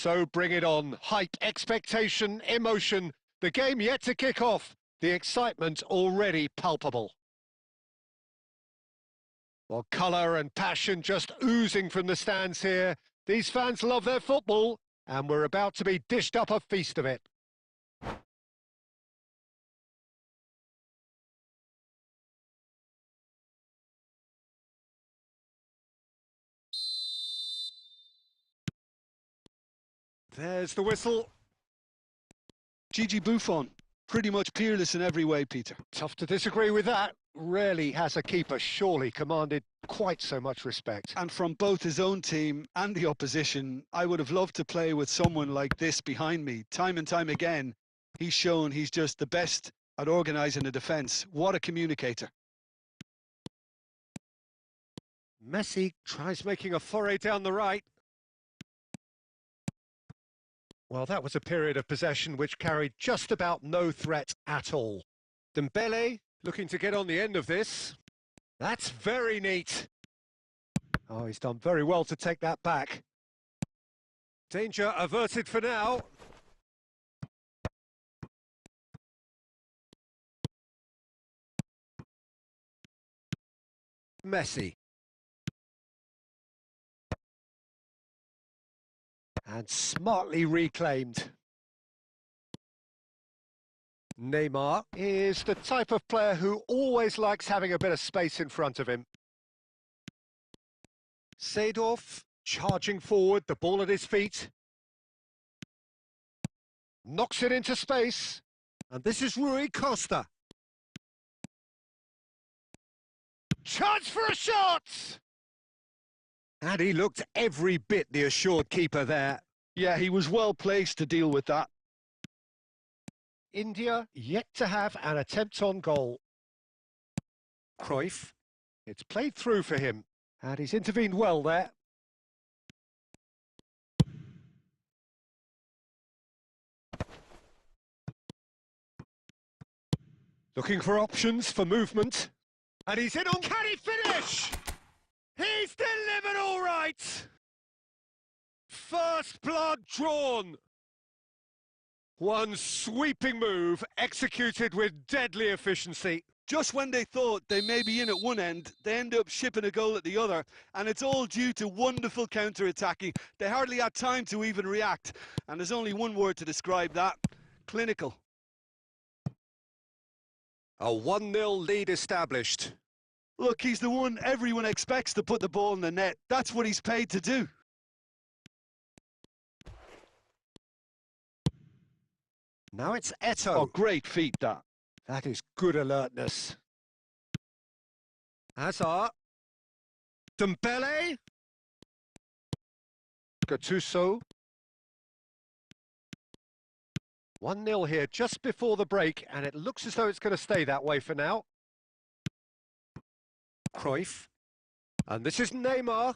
So bring it on. Hype, expectation, emotion. The game yet to kick off. The excitement already palpable. Well, colour and passion just oozing from the stands here. These fans love their football, and we're about to be dished up a feast of it. There's the whistle. Gigi Buffon, pretty much peerless in every way, Peter. Tough to disagree with that. Rarely has a keeper surely commanded quite so much respect. And from both his own team and the opposition, I would have loved to play with someone like this behind me. Time and time again, he's shown he's just the best at organising a defence. What a communicator. Messi tries making a foray down the right. Well, that was a period of possession which carried just about no threat at all. Dembele looking to get on the end of this. That's very neat. Oh, he's done very well to take that back. Danger averted for now. Messi. And smartly reclaimed. Neymar is the type of player who always likes having a bit of space in front of him. Seedorf charging forward, the ball at his feet. Knocks it into space. And this is Rui Costa. Chance for a shot! And he looked every bit the assured keeper there. Yeah, he was well placed to deal with that. India yet to have an attempt on goal. Cruyff, it's played through for him, and he's intervened well there. Looking for options for movement. And he's in on... Can he finish? He's delivered all right! First blood drawn. One sweeping move executed with deadly efficiency. Just when they thought they may be in at one end, they end up shipping a goal at the other, and it's all due to wonderful counter-attacking. They hardly had time to even react, and there's only one word to describe that: clinical. A 1-0 lead established. Look, he's the one everyone expects to put the ball in the net. That's what he's paid to do. Now it's Eto'o. Oh, great feat, that. That is good alertness. Hazard. Dembele. Gattuso. 1-0 here just before the break, and it looks as though it's going to stay that way for now. Cruyff. And this is Neymar.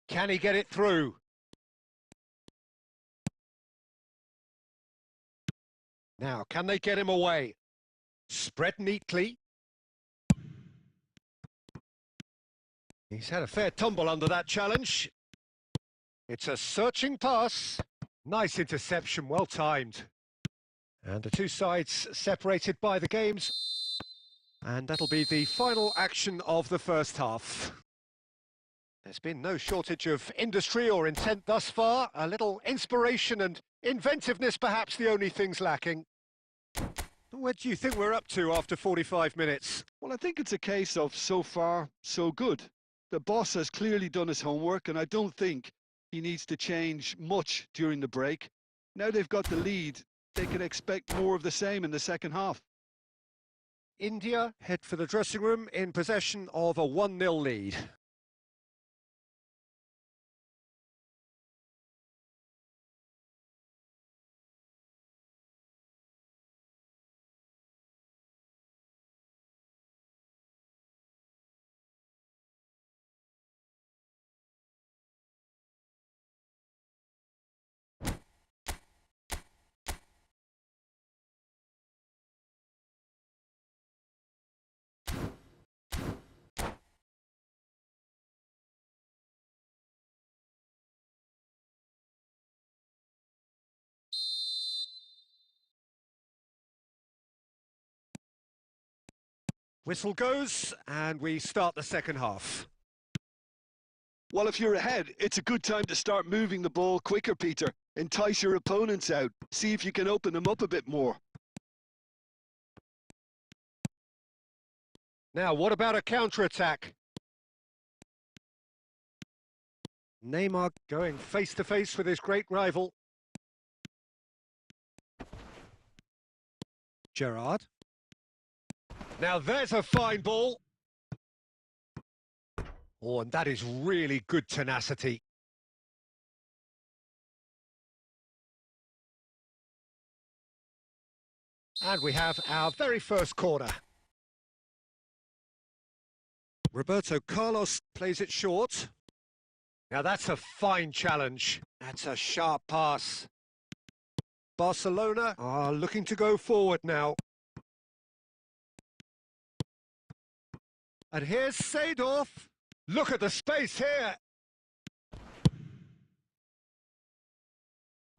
Can he get it through? Now, can they get him away? Spread neatly. He's had a fair tumble under that challenge. It's a searching pass. Nice interception, well timed. And the two sides separated by the games. And that'll be the final action of the first half. There's been no shortage of industry or intent thus far. A little inspiration and inventiveness, perhaps the only things lacking. What do you think we're up to after 45 minutes? Well, I think it's a case of so far, so good. The boss has clearly done his homework, and I don't think he needs to change much during the break. Now they've got the lead, they can expect more of the same in the second half. India head for the dressing room in possession of a 1-0 lead. Whistle goes, and we start the second half. Well, if you're ahead, it's a good time to start moving the ball quicker, Peter. Entice your opponents out. See if you can open them up a bit more. Now, what about a counter-attack? Neymar going face-to-face with his great rival. Gerrard. Now there's a fine ball. Oh, and that is really good tenacity. And we have our very first corner. Roberto Carlos plays it short. Now that's a fine challenge. That's a sharp pass. Barcelona are looking to go forward now. And here's Seedorf. Look at the space here.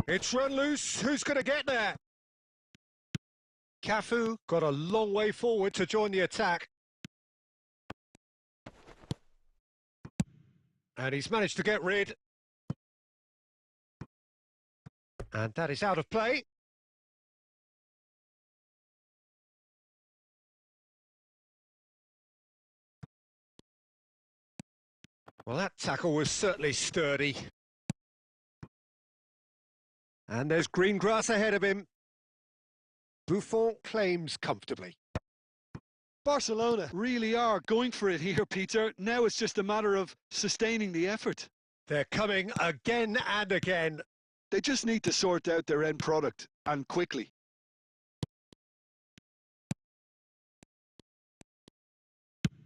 It's run loose. Who's going to get there? Cafu got a long way forward to join the attack. And he's managed to get rid. And that is out of play. Well, that tackle was certainly sturdy. And there's green grass ahead of him. Buffon claims comfortably. Barcelona really are going for it here, Peter. Now it's just a matter of sustaining the effort. They're coming again and again. They just need to sort out their end product, and quickly.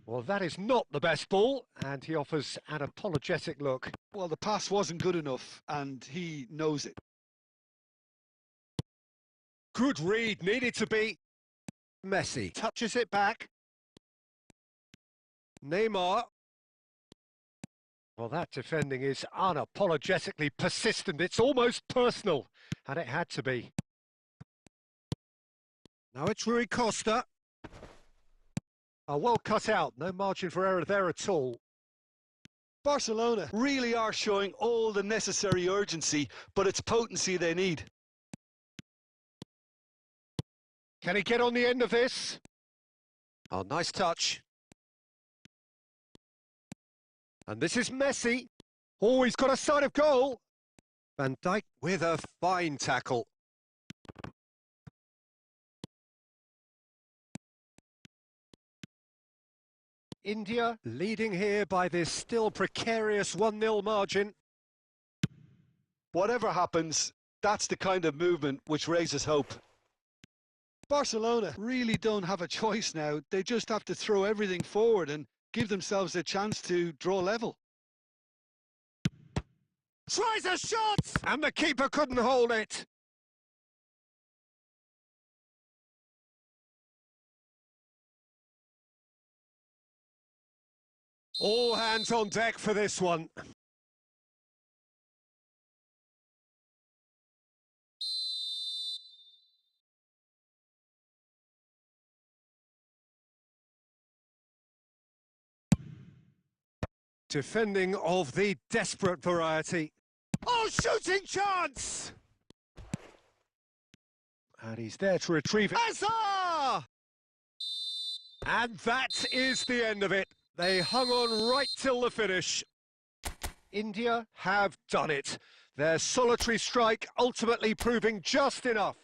Well, that is not the best ball, and he offers an apologetic look. Well, the pass wasn't good enough, and he knows it. Good read, needed to be. Messi touches it back. Neymar. Well, that defending is unapologetically persistent. It's almost personal, and it had to be. Now it's Rui Costa. Well cut out, no margin for error there at all. Barcelona really are showing all the necessary urgency, but it's potency they need. Can he get on the end of this? Oh, nice touch. And this is Messi. Oh, he's got a side of goal. Van Dijk with a fine tackle. India leading here by this still precarious 1-0 margin. Whatever happens, that's the kind of movement which raises hope. Barcelona really don't have a choice now. They just have to throw everything forward and give themselves a chance to draw level. Tries a shot! And the keeper couldn't hold it. All hands on deck for this one. Defending of the desperate variety. Oh, shooting chance! And he's there to retrieve it. Hazard! And that is the end of it. They hung on right till the finish. India have done it. Their solitary strike ultimately proving just enough.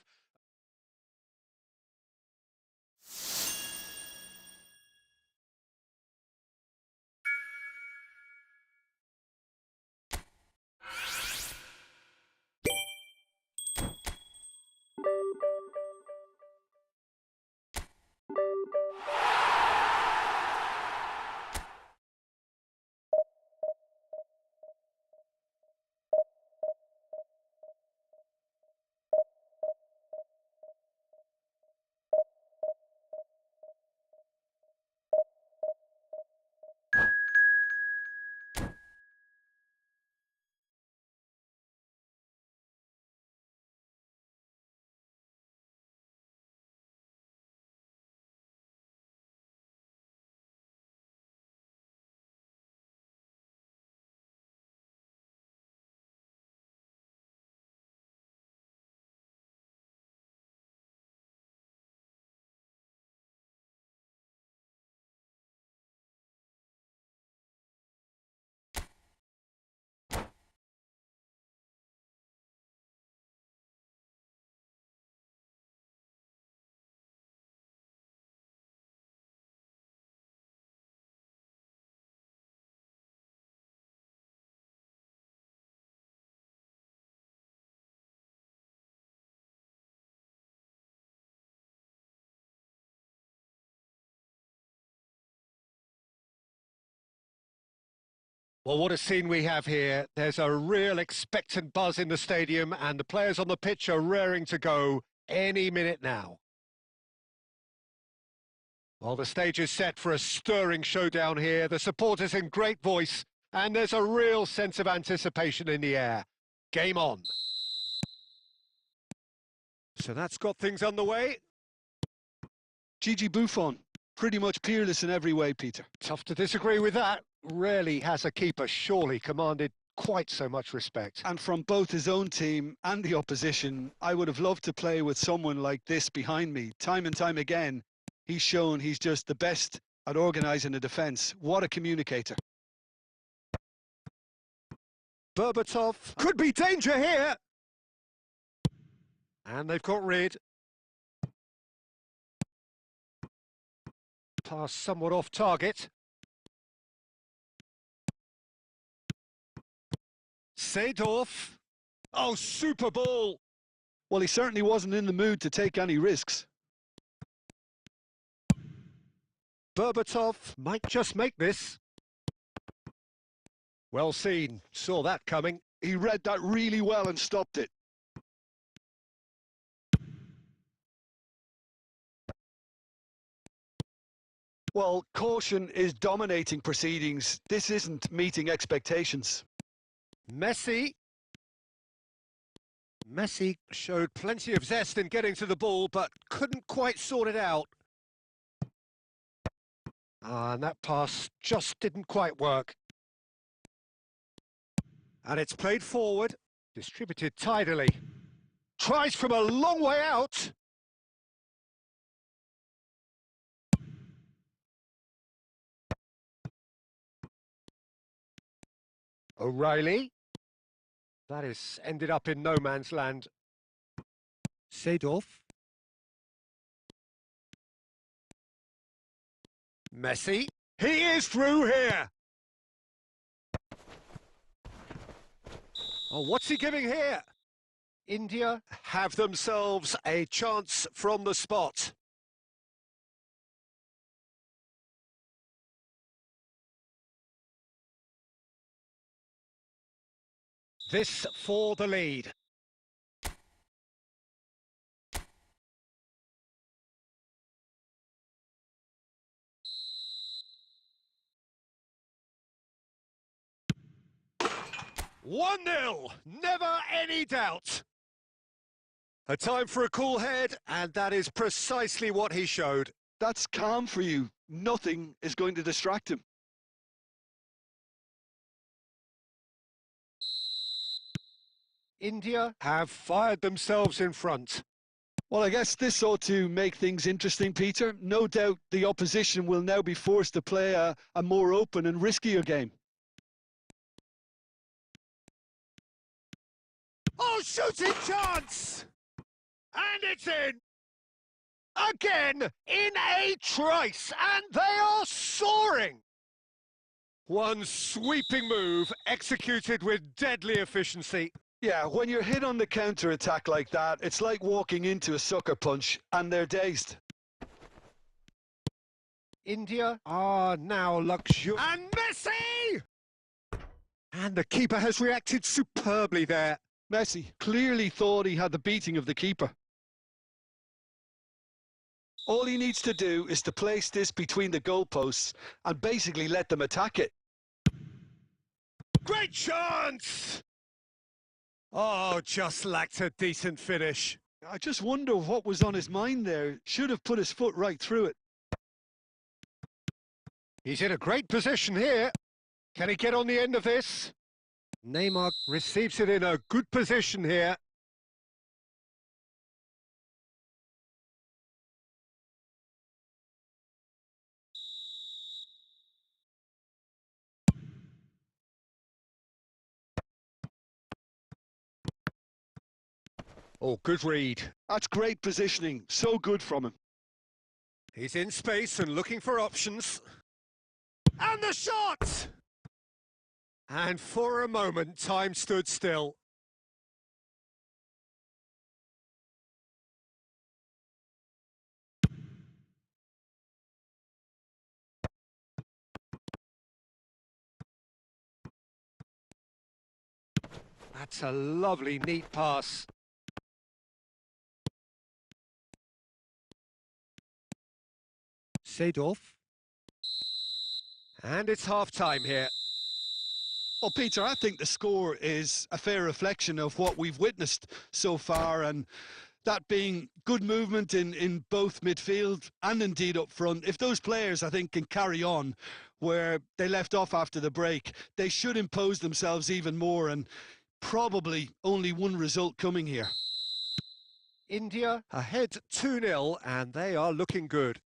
Well, what a scene we have here. There's a real expectant buzz in the stadium, and the players on the pitch are raring to go any minute now. Well, the stage is set for a stirring showdown here. The supporters in great voice, and there's a real sense of anticipation in the air. Game on. So that's got things underway. Gigi Buffon, pretty much peerless in every way, Peter. Tough to disagree with that. Rarely has a keeper surely commanded quite so much respect. And from both his own team and the opposition, I would have loved to play with someone like this behind me. Time and time again, he's shown he's just the best at organising a defence. What a communicator. Berbatov could be danger here. And they've got rid. Pass somewhat off target. Seedorf. Oh, super ball. Well, he certainly wasn't in the mood to take any risks. Berbatov might just make this. Well seen. Saw that coming. He read that really well and stopped it. Well, caution is dominating proceedings. This isn't meeting expectations. Messi showed plenty of zest in getting to the ball, but couldn't quite sort it out. And that pass just didn't quite work. And it's played forward, distributed tidily. Tries from a long way out. O'Reilly. That has ended up in no man's land. Seedorf. Messi. He is through here. Oh, what's he giving here? India have themselves a chance from the spot. This for the lead. One 0, never any doubt. A time for a cool head, and that is precisely what he showed. That's calm for you. Nothing is going to distract him. India have fired themselves in front. Well, I guess this ought to make things interesting, Peter. No doubt the opposition will now be forced to play a more open and riskier game. Oh, shooting chance! And it's in! Again, in a trice, and they are soaring! One sweeping move, executed with deadly efficiency. Yeah, when you're hit on the counter-attack like that, it's like walking into a sucker punch, and they're dazed. India are now luxurious. And Messi! And the keeper has reacted superbly there. Messi clearly thought he had the beating of the keeper. All he needs to do is to place this between the goalposts and basically let them attack it. Great chance! Oh, just lacked a decent finish. I just wonder what was on his mind there. Should have put his foot right through it. He's in a great position here. Can he get on the end of this? Neymar receives it in a good position here. Oh, good read. That's great positioning. So good from him. He's in space and looking for options. And the shot! And for a moment, time stood still. That's a lovely, neat pass. Seedorf. And it's half-time here. Well, Peter, I think the score is a fair reflection of what we've witnessed so far, and that being good movement in both midfield and indeed up front. If those players, I think, can carry on where they left off after the break, they should impose themselves even more, and probably only one result coming here. India ahead 2-0, and they are looking good.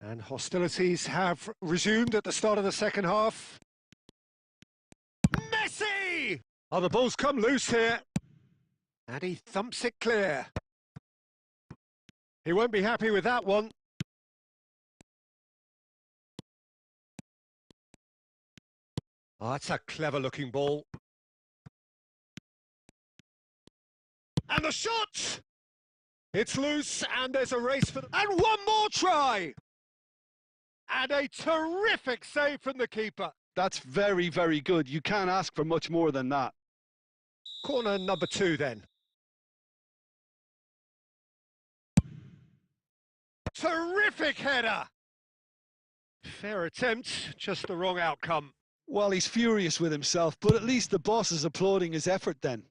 And hostilities have resumed at the start of the second half. Messi! Oh, the ball's come loose here. And he thumps it clear. He won't be happy with that one. Oh, that's a clever-looking ball. And the shot! It's loose, and there's a race for... And one more try! And a terrific save from the keeper. That's very, very good. You can't ask for much more than that. Corner number 2 then. Terrific header! Fair attempt, just the wrong outcome. Well, he's furious with himself, but at least the boss is applauding his effort then.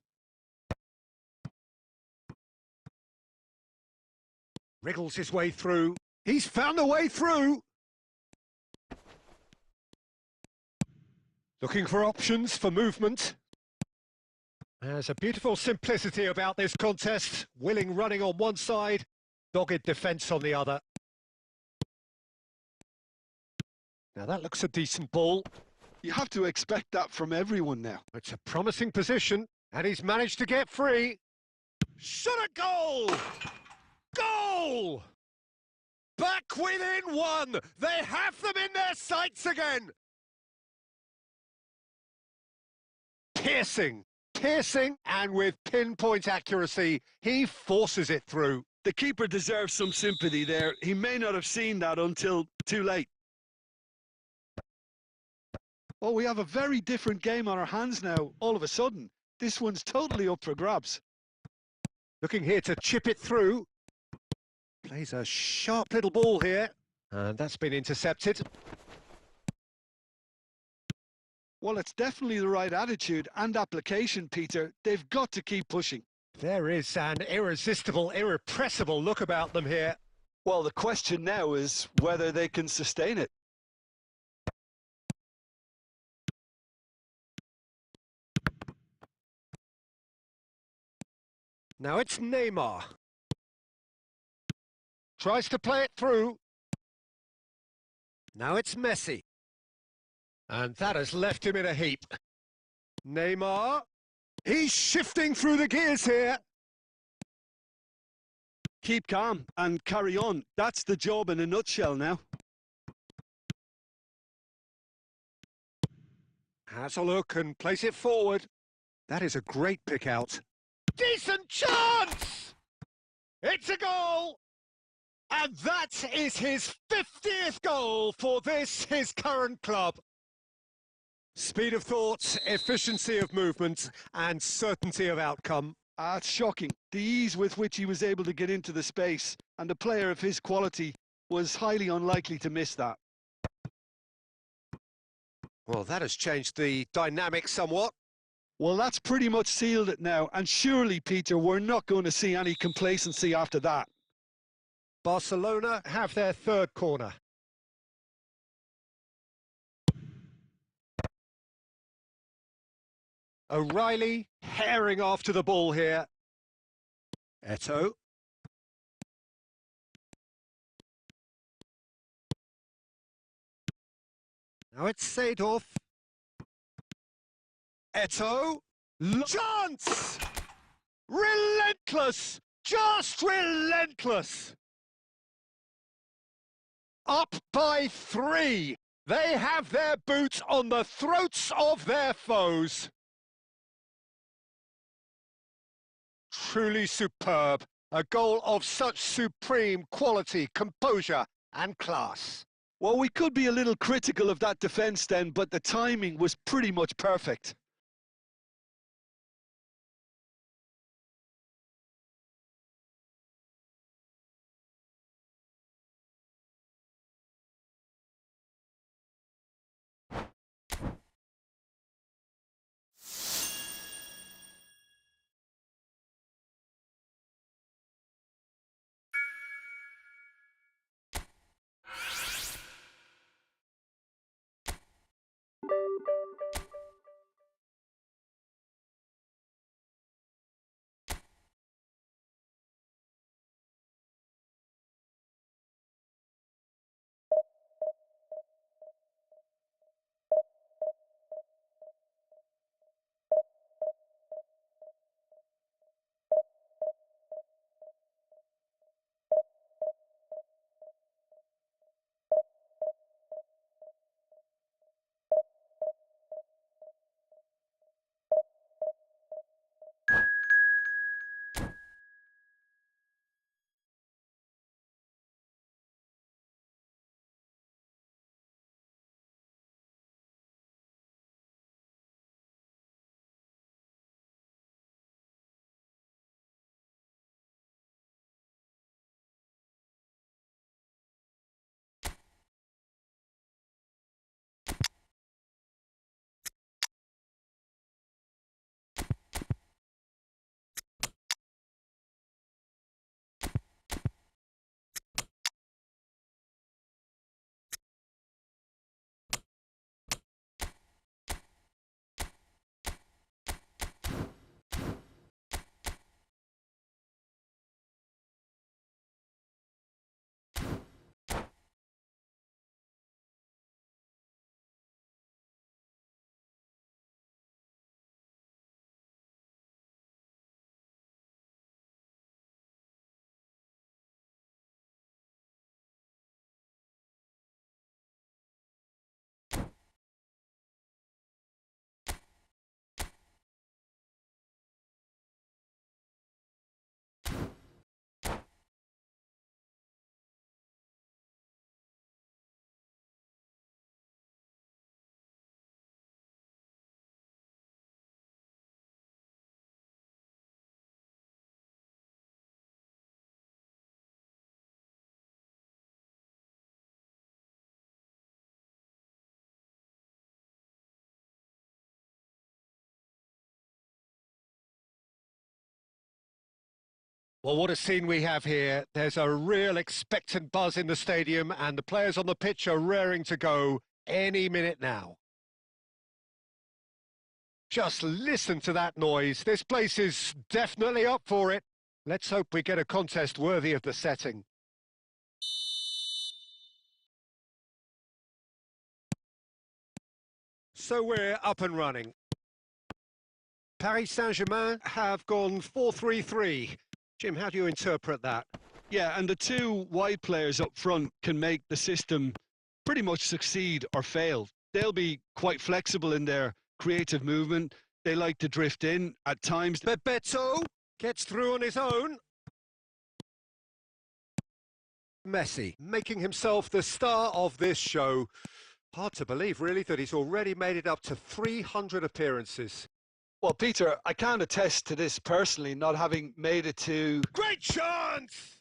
Wriggles his way through. He's found a way through! Looking for options for movement. There's a beautiful simplicity about this contest. Willing running on one side, dogged defence on the other. Now that looks a decent ball. You have to expect that from everyone now. It's a promising position, and he's managed to get free. Shot a goal! Goal! Back within one! They have them in their sights again! Piercing, and with pinpoint accuracy, he forces it through. The keeper deserves some sympathy there. He may not have seen that until too late. Oh, we have a very different game on our hands now, all of a sudden. This one's totally up for grabs. Looking here to chip it through. Plays a sharp little ball here, and that's been intercepted. Well, it's definitely the right attitude and application, Peter. They've got to keep pushing. There is an irresistible, irrepressible look about them here. Well, the question now is whether they can sustain it. Now it's Neymar. Tries to play it through. Now it's Messi. And that has left him in a heap. Neymar. He's shifting through the gears here. Keep calm and carry on. That's the job in a nutshell now. Has a look and plays it forward. That is a great pick out. Decent chance! It's a goal! And that is his 50th goal for his current club. Speed of thought, efficiency of movement, and certainty of outcome. It's shocking. The ease with which he was able to get into the space, and a player of his quality was highly unlikely to miss that. Well, that has changed the dynamic somewhat. Well, that's pretty much sealed it now, and surely, Peter, we're not going to see any complacency after that. Barcelona have their third corner. O'Reilly herring after the ball here. Eto'o. Now it's Seedorf. Eto'o. Chance! Relentless! Just relentless! Up by 3. They have their boots on the throats of their foes. Truly superb. A goal of such supreme quality, composure and class. Well, we could be a little critical of that defence then, but the timing was pretty much perfect. Well, what a scene we have here. There's a real expectant buzz in the stadium, and the players on the pitch are raring to go any minute now. Just listen to that noise. This place is definitely up for it. Let's hope we get a contest worthy of the setting. So we're up and running. Paris Saint-Germain have gone 4-3-3. Jim, how do you interpret that? Yeah, and the two wide players up front can make the system pretty much succeed or fail. They'll be quite flexible in their creative movement. They like to drift in at times. Bebeto gets through on his own. Messi making himself the star of this show. Hard to believe, really, that he's already made it up to 300 appearances. Well, Peter, I can't attest to this personally, not having made it to... Great chance!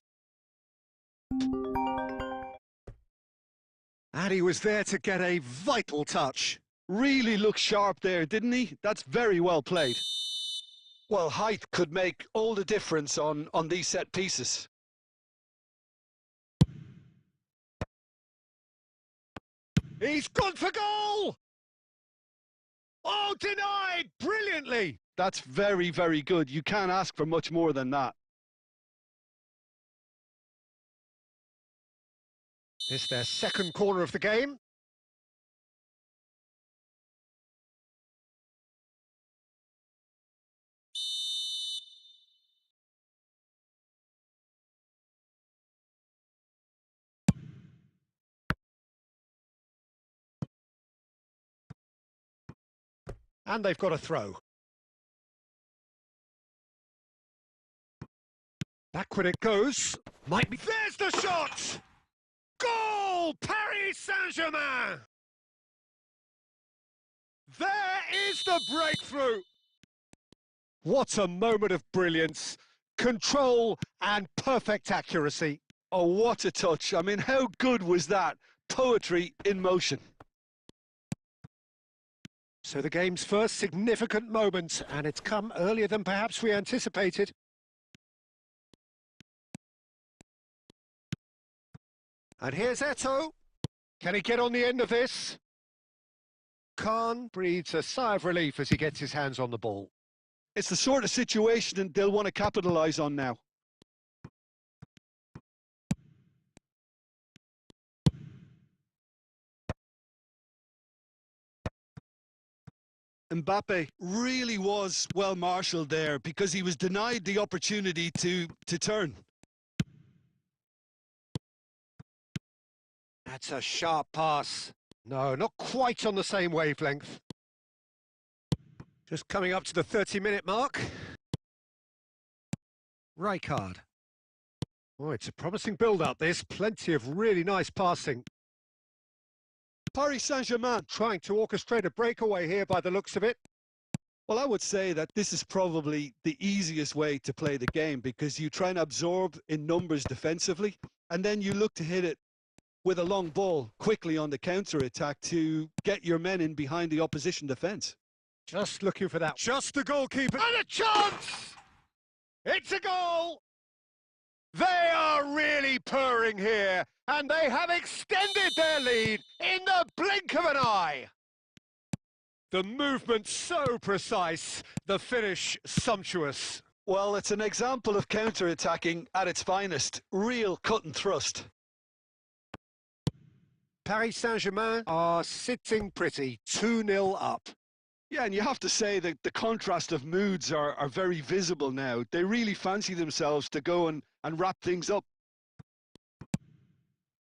And he was there to get a vital touch. Really looked sharp there, didn't he? That's very well played. Well, height could make all the difference on these set pieces. He's gone for goal! Oh, denied brilliantly! That's very, very good. You can't ask for much more than that. It's their second corner of the game. And they've got a throw. Backward it goes. Might be... There's the shot! Goal! Paris Saint-Germain! There is the breakthrough! What a moment of brilliance. Control and perfect accuracy. Oh, what a touch. I mean, how good was that? Poetry in motion. So the game's first significant moment, and it's come earlier than perhaps we anticipated. And here's Eto'o. Can he get on the end of this? Khan breathes a sigh of relief as he gets his hands on the ball. It's the sort of situation they'll want to capitalise on now. Mbappe really was well marshalled there because he was denied the opportunity to turn. That's a sharp pass. No, not quite on the same wavelength. Just coming up to the 30-minute mark. Rijkaard. Oh, it's a promising build-up, this. Plenty of really nice passing. Paris Saint-Germain Trying to orchestrate a breakaway here by the looks of it. Well, I would say that this is probably the easiest way to play the game because you try and absorb in numbers defensively, and then you look to hit it with a long ball quickly on the counter-attack to get your men in behind the opposition defence. Just looking for that. Just the goalkeeper. And a chance! It's a goal! They are really purring here, and they have extended their lead in the blink of an eye. The movement so precise, the finish sumptuous. Well, it's an example of counter-attacking at its finest. Real cut and thrust. Paris Saint-Germain are sitting pretty, 2-0 up. Yeah, and you have to say that the contrast of moods are very visible now. They really fancy themselves to go and wrap things up.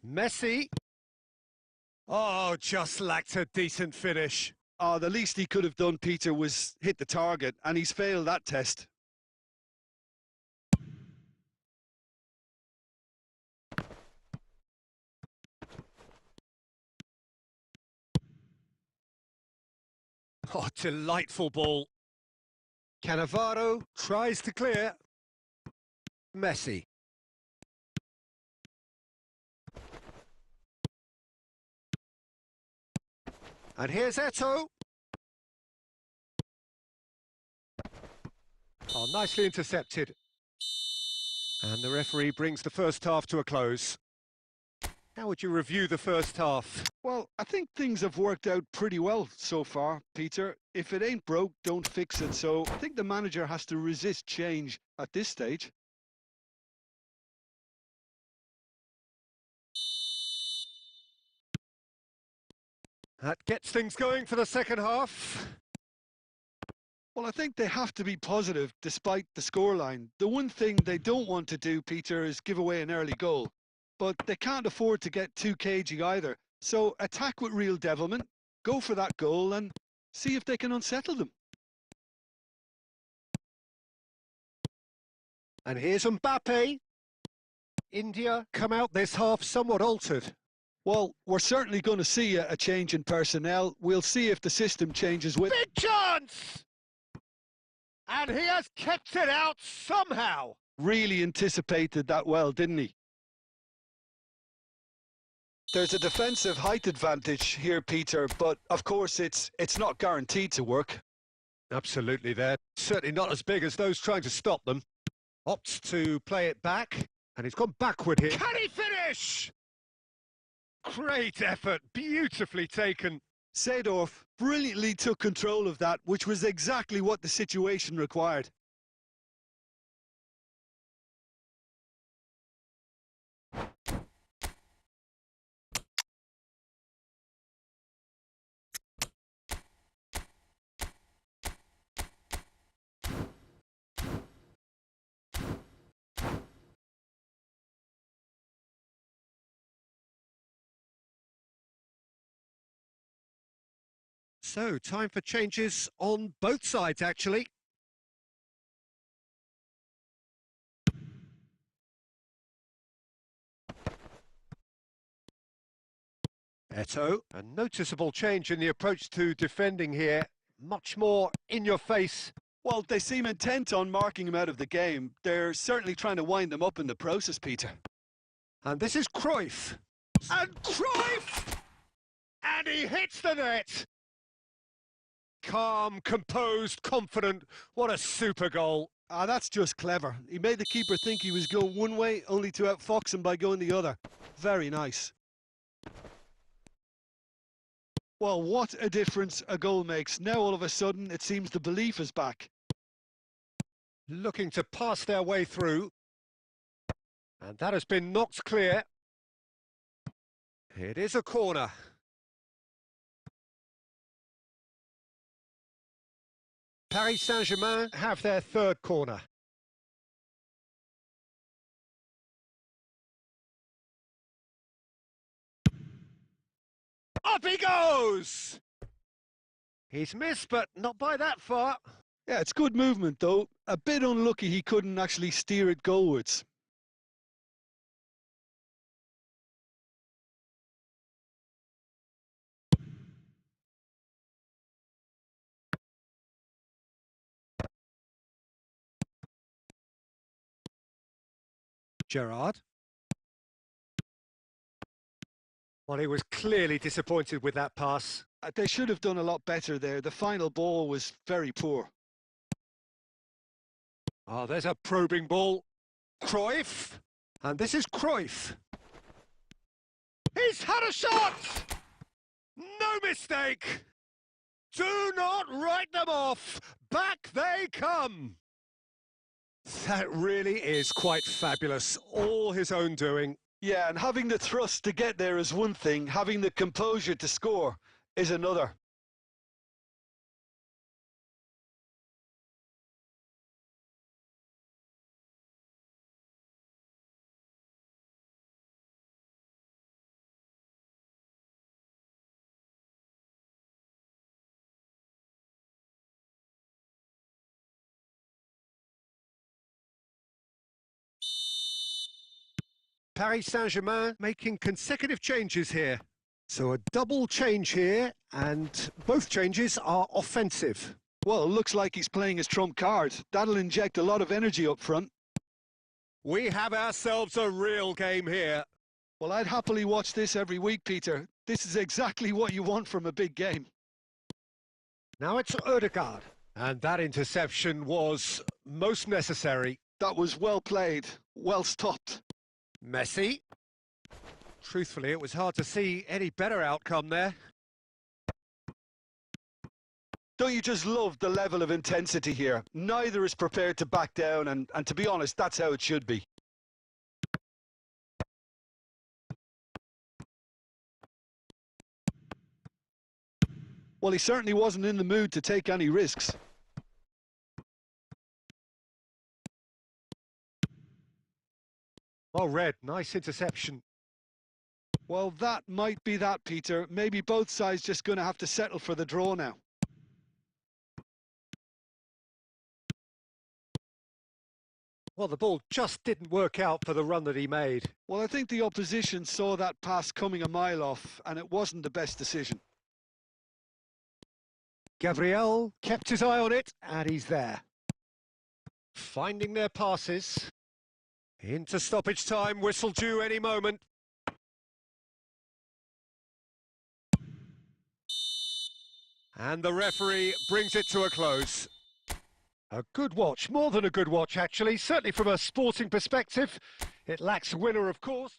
Messi. Oh, just lacked a decent finish. Oh, the least he could have done, Peter, was hit the target, and he's failed that test. Oh, delightful ball. Cannavaro tries to clear. Messi. And here's Eto'o. Oh, nicely intercepted. And the referee brings the first half to a close. How would you review the first half? Well, I think things have worked out pretty well so far, Peter. If it ain't broke, don't fix it. So I think the manager has to resist change at this stage. That gets things going for the second half. Well, I think they have to be positive despite the scoreline. The one thing they don't want to do, Peter, is give away an early goal. But they can't afford to get too cagey either. So attack with real devilment, go for that goal and see if they can unsettle them. And here's Mbappe. India come out this half somewhat altered. Well, we're certainly going to see a change in personnel. We'll see if the system changes with... Big chance! And he has kept it out somehow. Really anticipated that well, didn't he? There's a defensive height advantage here, Peter, but of course it's not guaranteed to work. Absolutely there. Certainly not as big as those trying to stop them. Opts to play it back, and he's gone backward here. Can he finish? Great effort, beautifully taken. Seedorf brilliantly took control of that, which was exactly what the situation required. So, time for changes on both sides, actually. Eto'o, a noticeable change in the approach to defending here. Much more in your face. Well, they seem intent on marking him out of the game. They're certainly trying to wind them up in the process, Peter. And this is Cruyff. And Cruyff! And he hits the net! Calm, composed, confident. What a super goal. Ah, that's just clever. He made the keeper think he was going one way, only to outfox him by going the other. Very nice. Well, what a difference a goal makes. Now, all of a sudden, it seems the belief is back. Looking to pass their way through. And that has been knocked clear. It is a corner. Paris Saint-Germain have their third corner. Up he goes! He's missed, but not by that far. Yeah, it's good movement, though. A bit unlucky he couldn't actually steer it goalwards. Gerrard. Well, he was clearly disappointed with that pass. They should have done a lot better there. The final ball was very poor. Oh, there's a probing ball. Cruyff. And this is Cruyff. He's had a shot! No mistake! Do not write them off. Back they come. That really is quite fabulous. All his own doing. Yeah, and having the thrust to get there is one thing. Having the composure to score is another. Paris Saint-Germain making consecutive changes here. So a double change here, and both changes are offensive. Well, it looks like he's playing his trump card. That'll inject a lot of energy up front. We have ourselves a real game here. Well, I'd happily watch this every week, Peter. This is exactly what you want from a big game. Now it's Odegaard. And that interception was most necessary. That was well played. Well stopped. Messi. Truthfully, it was hard to see any better outcome there. Don't you just love the level of intensity here? Neither is prepared to back down, and to be honest, that's how it should be. Well, he certainly wasn't in the mood to take any risks. Well read, nice interception. Well, that might be that, Peter. Maybe both sides just going to have to settle for the draw now. Well, the ball just didn't work out for the run that he made. Well, I think the opposition saw that pass coming a mile off, and it wasn't the best decision. Gabriel kept his eye on it, and he's there. Finding their passes. Into stoppage time, whistle due any moment. And the referee brings it to a close. A good watch, more than a good watch actually, certainly from a sporting perspective. It lacks a winner, of course.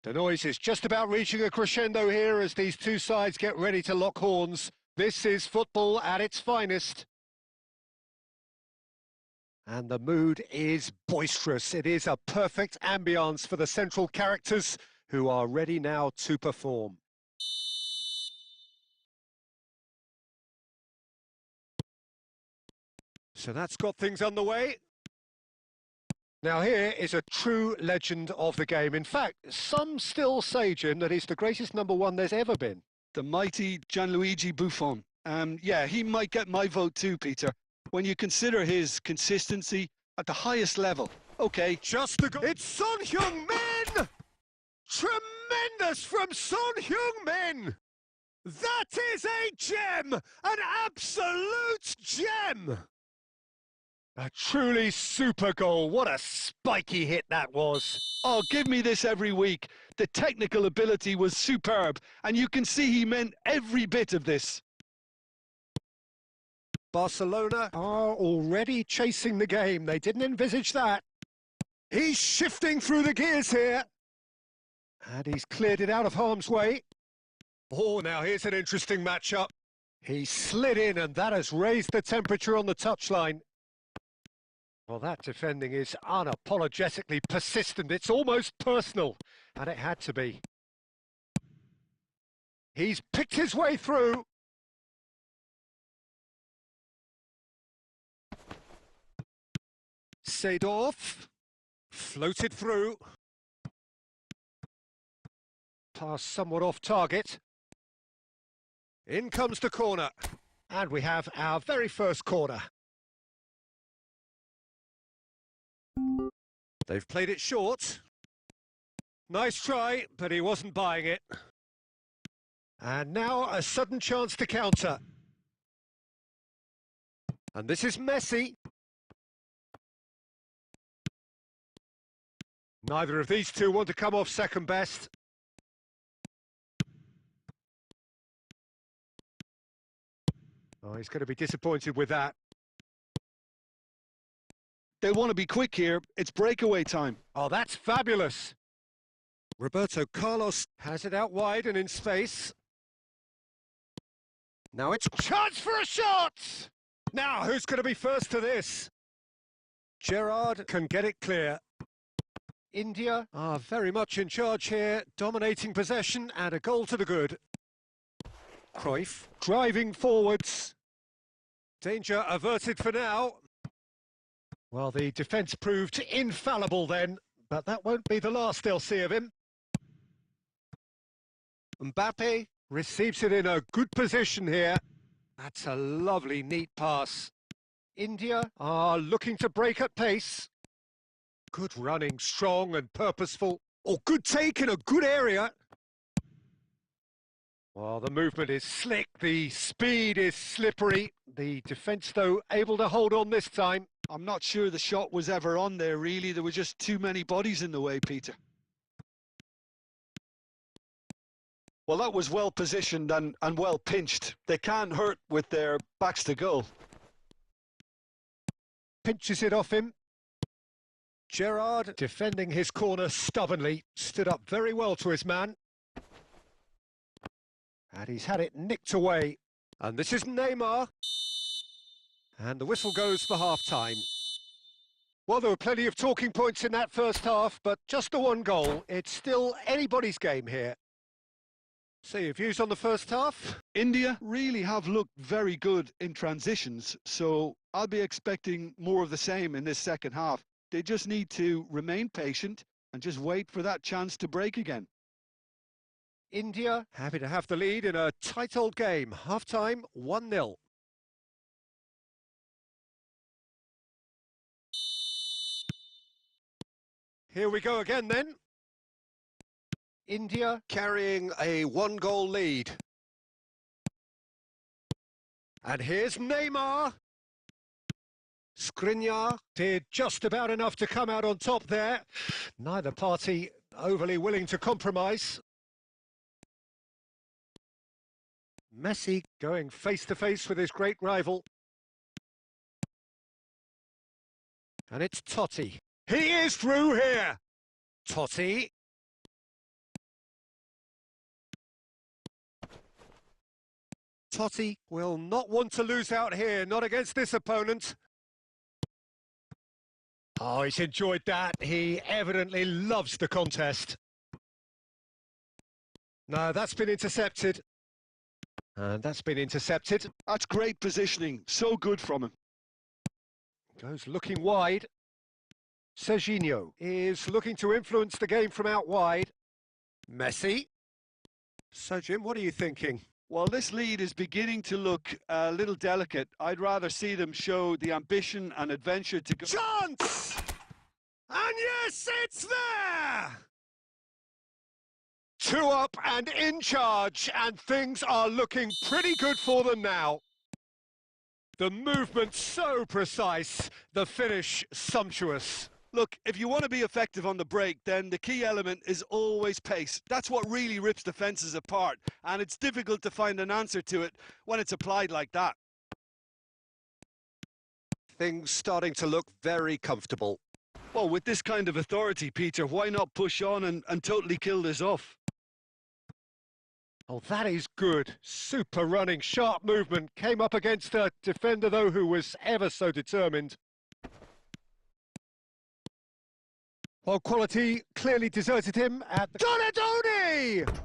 The noise is just about reaching a crescendo here as these two sides get ready to lock horns. This is football at its finest. And the mood is boisterous. It is a perfect ambience for the central characters who are ready now to perform. So that's got things underway. Now here is a true legend of the game. In fact, some still say, Jim, that he's the greatest number one there's ever been. The mighty Gianluigi Buffon. Yeah, he might get my vote too, Peter. When you consider his consistency at the highest level. Okay. Just the goal. It's Son Heung-min! Tremendous from Son Heung-min! That is a gem! An absolute gem! A truly super goal. What a spiky hit that was. Oh, give me this every week. The technical ability was superb, and you can see he meant every bit of this. Barcelona are already chasing the game. They didn't envisage that. He's shifting through the gears here. And he's cleared it out of harm's way. Oh, now here's an interesting matchup. He slid in, and that has raised the temperature on the touchline. Well, that defending is unapologetically persistent. It's almost personal, and it had to be. He's picked his way through. Seedorf floated through. Pass somewhat off target. In comes the corner. And we have our very first corner. They've played it short. Nice try, but he wasn't buying it. And now a sudden chance to counter. And this is Messi. Neither of these two want to come off second best. Oh, he's going to be disappointed with that. They want to be quick here. It's breakaway time. Oh, that's fabulous. Roberto Carlos has it out wide and in space. Now it's chance for a shot! Now, who's going to be first to this? Gerrard can get it clear. India are very much in charge here, dominating possession and a goal to the good. Cruyff driving forwards. Danger averted for now. Well, the defence proved infallible then, but that won't be the last they'll see of him. Mbappe receives it in a good position here. That's a lovely, neat pass. India are looking to break at pace. Good running, strong and purposeful. Oh, good take in a good area. Well, the movement is slick, the speed is slippery. The defence, though, able to hold on this time. I'm not sure the shot was ever on there, really. There were just too many bodies in the way, Peter. Well, that was well positioned and well pinched. They can't hurt with their backs to goal. Pinches it off him. Gerrard, defending his corner stubbornly, stood up very well to his man. And he's had it nicked away. And this is Neymar. And the whistle goes for half-time. Well, there were plenty of talking points in that first half, but just the one goal. It's still anybody's game here. So your views on the first half? India really have looked very good in transitions, so I'll be expecting more of the same in this second half. They just need to remain patient and just wait for that chance to break again. India happy to have the lead in a tight old game. Half-time, 1-0. Here we go again then. India carrying a one-goal lead. And here's Neymar. Skriniar did just about enough to come out on top there. Neither party overly willing to compromise. Messi going face-to-face with his great rival. And it's Totti. He is through here! Totti. Totti will not want to lose out here, not against this opponent. Oh, he's enjoyed that. He evidently loves the contest. No, that's been intercepted. And that's been intercepted. That's great positioning. So good from him. Goes looking wide. Serginho is looking to influence the game from out wide. Messi. So, Jim, what are you thinking? Well, this lead is beginning to look a little delicate. I'd rather see them show the ambition and adventure to go. Chance! And yes, it's there! 2 up and in charge, and things are looking pretty good for them now. The movement so precise, the finish sumptuous. Look, if you want to be effective on the break, then the key element is always pace. That's what really rips defences apart, and it's difficult to find an answer to it when it's applied like that. Things starting to look very comfortable. Well, with this kind of authority, Peter, why not push on and totally kill this off? Oh, that is good. Super running, sharp movement. Came up against a defender, though, who was ever so determined. While quality clearly deserted him at the... Donadoni!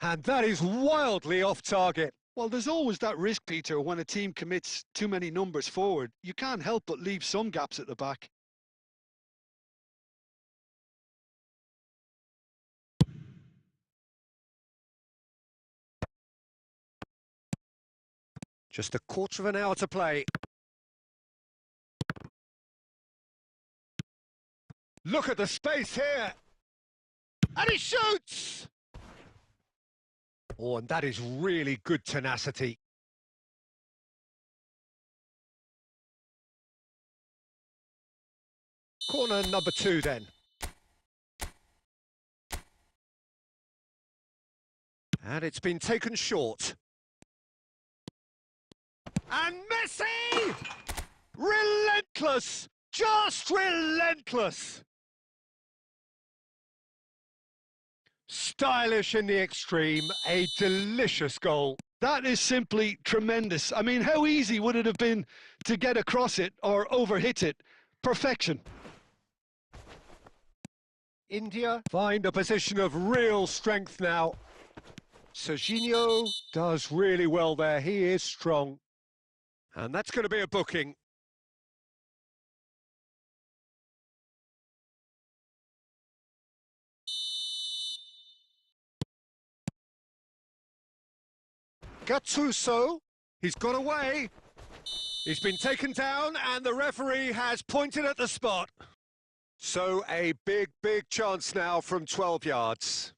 And that is wildly off target. Well, there's always that risk, Peter, when a team commits too many numbers forward. You can't help but leave some gaps at the back. Just a quarter of an hour to play. Look at the space here. And he shoots! Oh, and that is really good tenacity. Corner number 2 then. And it's been taken short. And Messi! Relentless! Just relentless! Stylish in the extreme, a delicious goal. That is simply tremendous. I mean, how easy would it have been to get across it or overhit it? Perfection. India find a position of real strength now. Serginho does really well there. He is strong. And that's going to be a booking. Gattuso, he's gone away. He's been taken down and the referee has pointed at the spot. So a big chance now from 12 yards.